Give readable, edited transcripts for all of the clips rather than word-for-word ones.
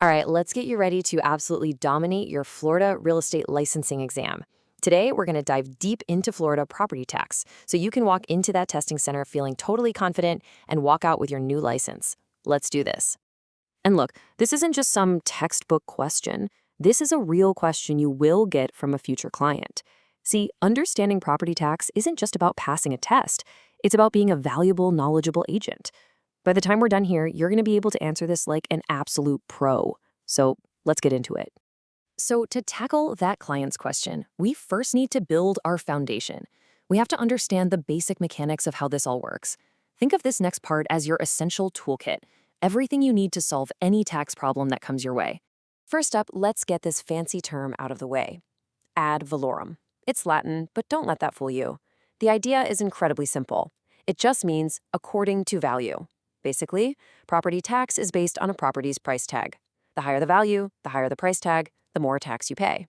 All right, let's get you ready to absolutely dominate your Florida real estate licensing exam. Today, we're going to dive deep into Florida property tax so you can walk into that testing center feeling totally confident and walk out with your new license. Let's do this. And look, this isn't just some textbook question. This is a real question you will get from a future client. See, understanding property tax isn't just about passing a test, it's about being a valuable, knowledgeable agent. By the time we're done here, you're going to be able to answer this like an absolute pro. So let's get into it. So, to tackle that client's question, we first need to build our foundation. We have to understand the basic mechanics of how this all works. Think of this next part as your essential toolkit, everything you need to solve any tax problem that comes your way. First up, let's get this fancy term out of the way: ad valorem. It's Latin, but don't let that fool you. The idea is incredibly simple. It just means according to value. Basically, property tax is based on a property's price tag. The higher the value, the higher the price tag, the more tax you pay.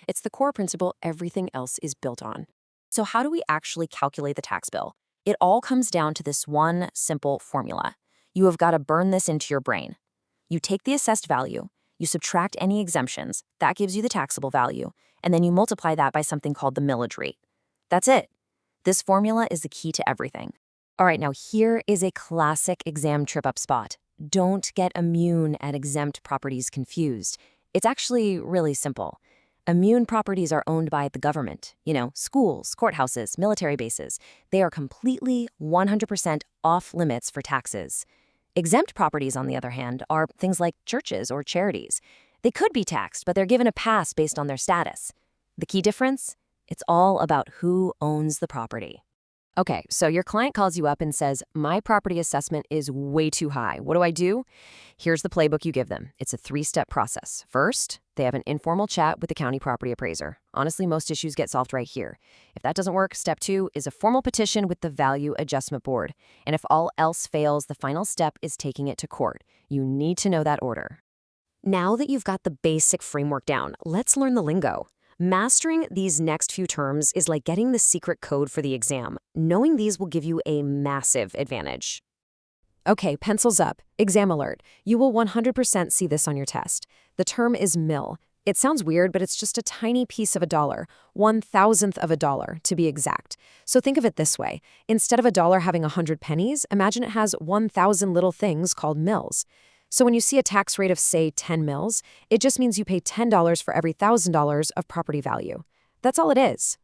It's the core principle everything else is built on. So how do we actually calculate the tax bill? It all comes down to this one simple formula. You have got to burn this into your brain. You take the assessed value, you subtract any exemptions, that gives you the taxable value, and then you multiply that by something called the millage rate. That's it. This formula is the key to everything. All right, now here is a classic exam trip-up spot. Don't get immune at exempt properties confused. It's actually really simple. Immune properties are owned by the government, schools, courthouses, military bases. They are completely 100% off limits for taxes. Exempt properties, on the other hand, are things like churches or charities. They could be taxed, but they're given a pass based on their status. The key difference? It's all about who owns the property. Okay, so your client calls you up and says, my property assessment is way too high. What do I do? Here's the playbook you give them. It's a 3-step process. First, they have an informal chat with the county property appraiser. Honestly, most issues get solved right here. If that doesn't work, step 2 is a formal petition with the Value Adjustment Board. And if all else fails, the final step is taking it to court. You need to know that order. Now that you've got the basic framework down, let's learn the lingo. Mastering these next few terms is like getting the secret code for the exam. Knowing these will give you a massive advantage. Okay, pencils up. Exam alert. You will 100% see this on your test. The term is mill. It sounds weird, but it's just a tiny piece of a dollar, 1/1000th of a dollar, to be exact. So think of it this way. Instead of a dollar having 100 pennies, imagine it has 1,000 little things called mills. So when you see a tax rate of, say, 10 mils, it just means you pay $10 for every $1,000 of property value. That's all it is.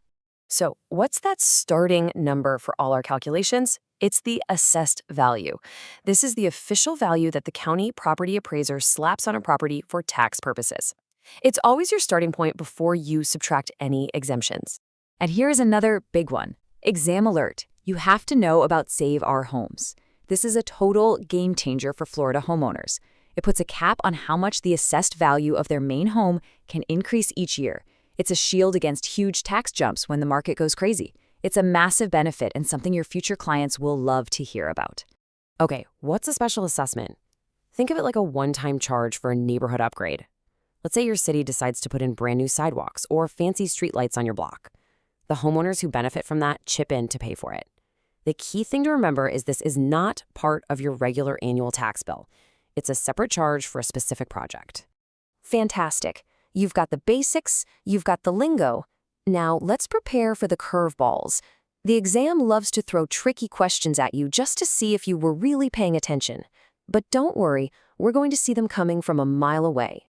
So what's that starting number for all our calculations? It's the assessed value. This is the official value that the county property appraiser slaps on a property for tax purposes. It's always your starting point before you subtract any exemptions. And here's another big one. Exam alert. You have to know about Save Our Homes. This is a total game changer for Florida homeowners. It puts a cap on how much the assessed value of their main home can increase each year. It's a shield against huge tax jumps when the market goes crazy. It's a massive benefit and something your future clients will love to hear about. Okay, what's a special assessment? Think of it like a one-time charge for a neighborhood upgrade. Let's say your city decides to put in brand new sidewalks or fancy streetlights on your block. The homeowners who benefit from that chip in to pay for it. The key thing to remember is this is not part of your regular annual tax bill. It's a separate charge for a specific project. Fantastic. You've got the basics, you've got the lingo. Now let's prepare for the curveballs. The exam loves to throw tricky questions at you just to see if you were really paying attention. But don't worry, we're going to see them coming from a mile away.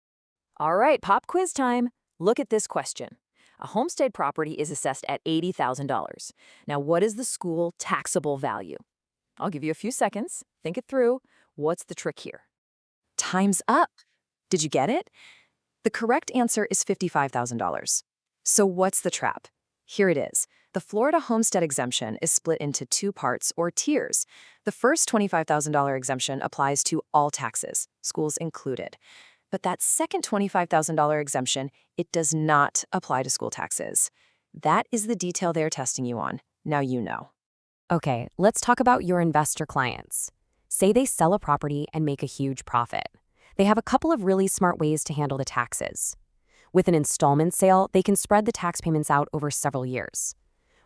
All right, pop quiz time. Look at this question. A homestead property is assessed at $80,000. Now, what is the school taxable value? I'll give you a few seconds. Think it through. What's the trick here? Time's up. Did you get it? The correct answer is $55,000. So what's the trap? Here it is. The Florida homestead exemption is split into 2 parts or tiers. The first $25,000 exemption applies to all taxes, schools included. But that second $25,000 exemption, it does not apply to school taxes. That is the detail they're testing you on. Now you know. Okay, let's talk about your investor clients. Say they sell a property and make a huge profit. They have a couple of really smart ways to handle the taxes. With an installment sale, they can spread the tax payments out over several years.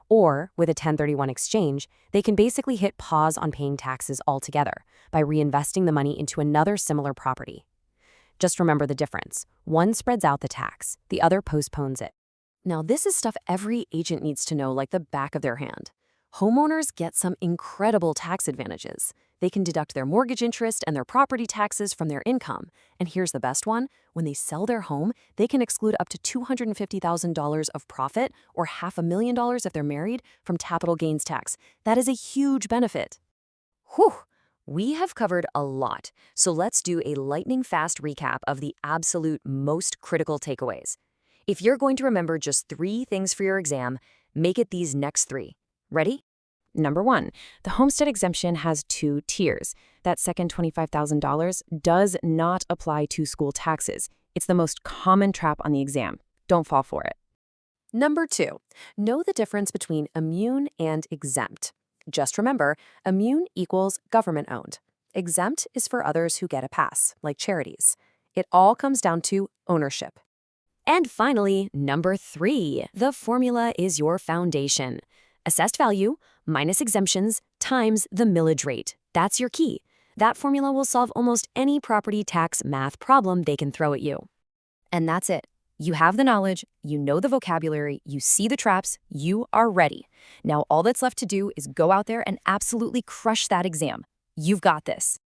Or, with a 1031 exchange, they can basically hit pause on paying taxes altogether by reinvesting the money into another similar property. Just remember the difference. One spreads out the tax, the other postpones it. Now, this is stuff every agent needs to know like the back of their hand. Homeowners get some incredible tax advantages. They can deduct their mortgage interest and their property taxes from their income. And here's the best one. When they sell their home, they can exclude up to $250,000 of profit or $500,000 if they're married from capital gains tax. That is a huge benefit. Whew! We have covered a lot, so let's do a lightning-fast recap of the absolute most critical takeaways. If you're going to remember just 3 things for your exam, make it these next 3. Ready? Number 1, the homestead exemption has 2 tiers. That second $25,000 does not apply to school taxes. It's the most common trap on the exam. Don't fall for it. Number 2, know the difference between immune and exempt. Just remember, immune equals government-owned. Exempt is for others who get a pass, like charities. It all comes down to ownership. And finally, number 3, the formula is your foundation. Assessed value minus exemptions times the millage rate. That's your key. That formula will solve almost any property tax math problem they can throw at you. And that's it. You have the knowledge, you know the vocabulary, you see the traps, you are ready. Now all that's left to do is go out there and absolutely crush that exam. You've got this.